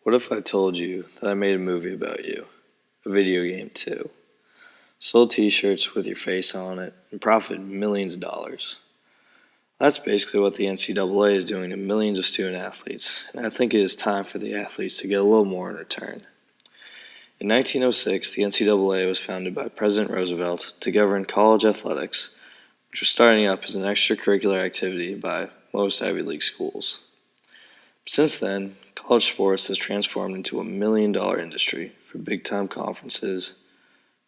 What if I told you that I made a movie about you? A video game, too. Sold t-shirts with your face on it and profited millions of dollars. That's basically what the NCAA is doing to millions of student athletes, and I think it is time for the athletes to get a little more in return. In 1906, the NCAA was founded by President Roosevelt to govern college athletics, which was starting up as an extracurricular activity by most Ivy League schools. Since then, college sports has transformed into $1 million industry for big-time conferences,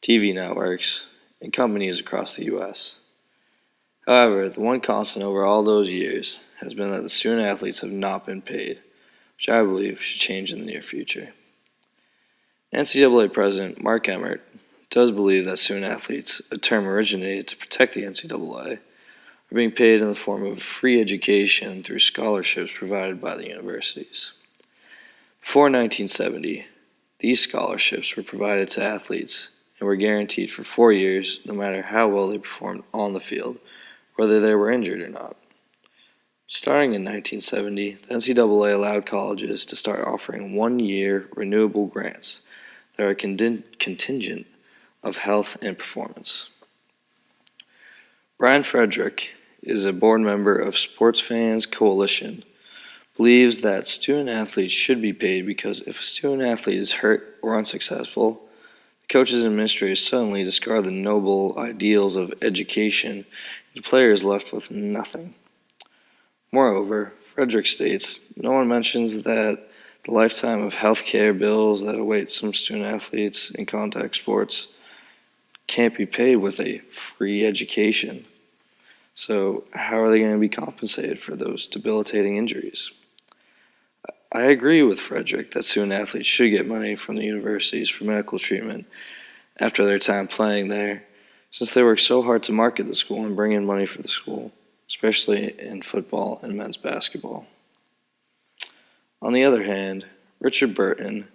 TV networks, and companies across the U.S. However, the one constant over all those years has been that the student athletes have not been paid, which I believe should change in the near future. NCAA President Mark Emmert does believe that student athletes, a term originated to protect the NCAA, are being paid in the form of free education through scholarships provided by the universities. Before 1970, these scholarships were provided to athletes and were guaranteed for 4 years no matter how well they performed on the field, whether they were injured or not. Starting in 1970, the NCAA allowed colleges to start offering 1-year renewable grants that are contingent of health and performance. Brian Frederick is a board member of Sports Fans Coalition, believes that student athletes should be paid because if a student athlete is hurt or unsuccessful, the coaches and administrators suddenly discard the noble ideals of education and the player is left with nothing. Moreover, Frederick states, no one mentions that the lifetime of health care bills that await some student athletes in contact sports can't be paid with a free education. So how are they going to be compensated for those debilitating injuries? I agree with Frederick that student athletes should get money from the universities for medical treatment after their time playing there, since they work so hard to market the school and bring in money for the school, especially in football and men's basketball. On the other hand, Richard Burton,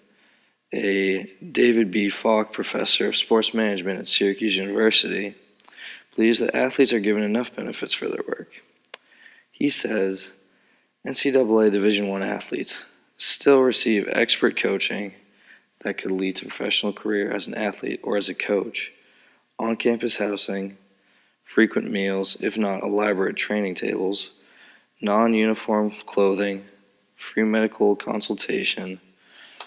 a David B. Falk professor of sports management at Syracuse University, believes that athletes are given enough benefits for their work. He says NCAA Division I athletes still receive expert coaching that could lead to a professional career as an athlete or as a coach, on-campus housing, frequent meals, if not elaborate training tables, non-uniform clothing, free medical consultation,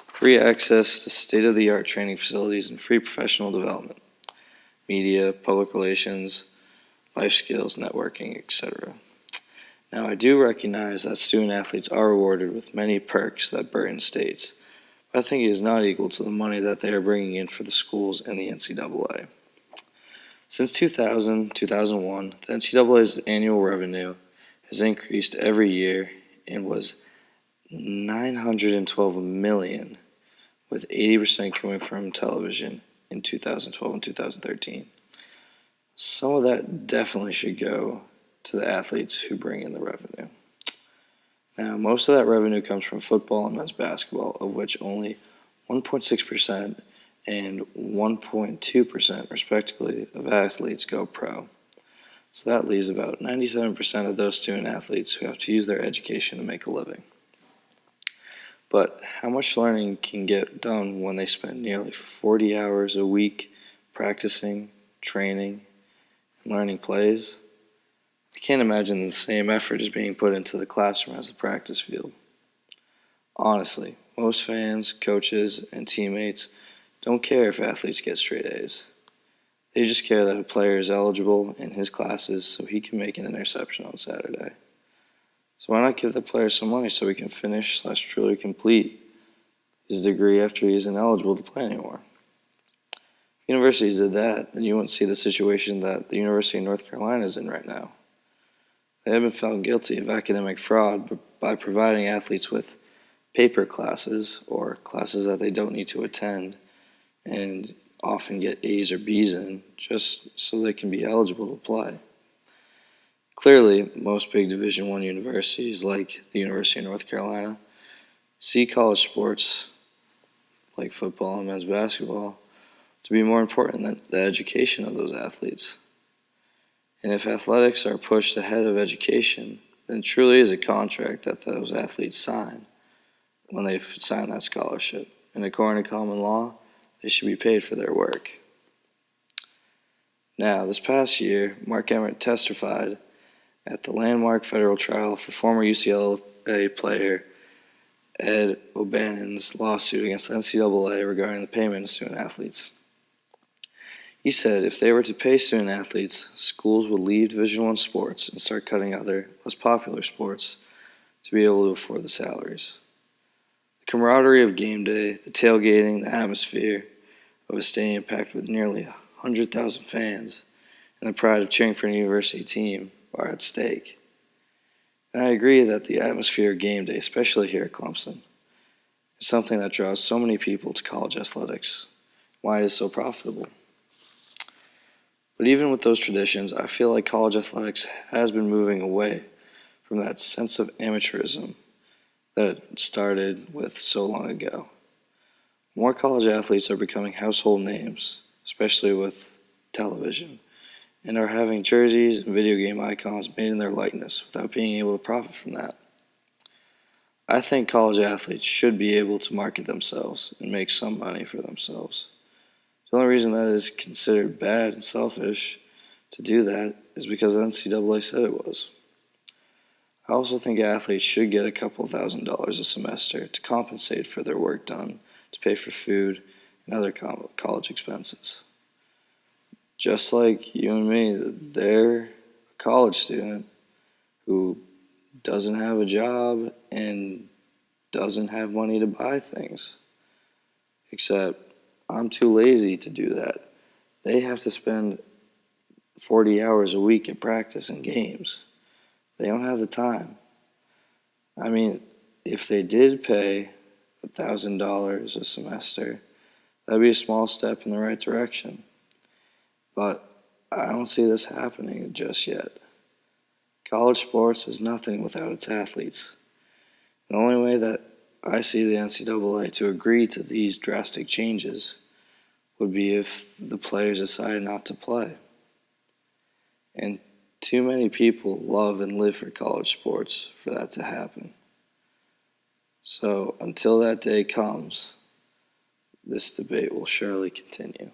free access to state-of-the-art training facilities, and free professional development, media, public relations, life skills, networking, etc. Now, I do recognize that student athletes are rewarded with many perks that Burton states, but I think it is not equal to the money that they are bringing in for the schools and the NCAA. Since 2000-2001, the NCAA's annual revenue has increased every year and was $912 million, with 80% coming from television in 2012 and 2013. Some of that definitely should go to the athletes who bring in the revenue. Now, most of that revenue comes from football and men's basketball, of which only 1.6% and 1.2% respectively of athletes go pro. So that leaves about 97% of those student athletes who have to use their education to make a living. But how much learning can get done when they spend nearly 40 hours a week practicing, training, and learning plays? I can't imagine the same effort is being put into the classroom as the practice field. Honestly, most fans, coaches, and teammates don't care if athletes get straight A's. They just care that a player is eligible in his classes so he can make an interception on Saturday. So why not give the player some money so he can finish/truly complete his degree after he isn't eligible to play anymore? If universities did that, then you wouldn't see the situation that the University of North Carolina is in right now. They have been found guilty of academic fraud by providing athletes with paper classes or classes that they don't need to attend and often get A's or B's in just so they can be eligible to play. Clearly, most big Division I universities, like the University of North Carolina, see college sports, like football and men's basketball, to be more important than the education of those athletes. And if athletics are pushed ahead of education, then it truly is a contract that those athletes sign, when they sign that scholarship. And according to common law, they should be paid for their work. Now, this past year, Mark Emmert testified at the landmark federal trial for former UCLA player Ed O'Bannon's lawsuit against the NCAA regarding the payment of student athletes. He said if they were to pay student athletes, schools would leave Division I sports and start cutting other, less popular sports to be able to afford the salaries. The camaraderie of game day, the tailgating, the atmosphere of a stadium packed with nearly 100,000 fans, and the pride of cheering for an university team are at stake. And I agree that the atmosphere of game day, especially here at Clemson, is something that draws so many people to college athletics, why it is so profitable. But even with those traditions, I feel like college athletics has been moving away from that sense of amateurism that it started with so long ago. More college athletes are becoming household names, especially with television, and are having jerseys and video game icons made in their likeness without being able to profit from that. I think college athletes should be able to market themselves and make some money for themselves. The only reason that is considered bad and selfish to do that is because the NCAA said it was. I also think athletes should get a couple $1,000s a semester to compensate for their work done, to pay for food and other college expenses. Just like you and me, they're a college student who doesn't have a job and doesn't have money to buy things. Except I'm too lazy to do that. They have to spend 40 hours a week at practice and games. They don't have the time. I mean, if they did pay $1,000 a semester, that'd be a small step in the right direction. But I don't see this happening just yet. College sports is nothing without its athletes. The only way that I see the NCAA to agree to these drastic changes would be if the players decide not to play. And too many people love and live for college sports for that to happen. So until that day comes, this debate will surely continue.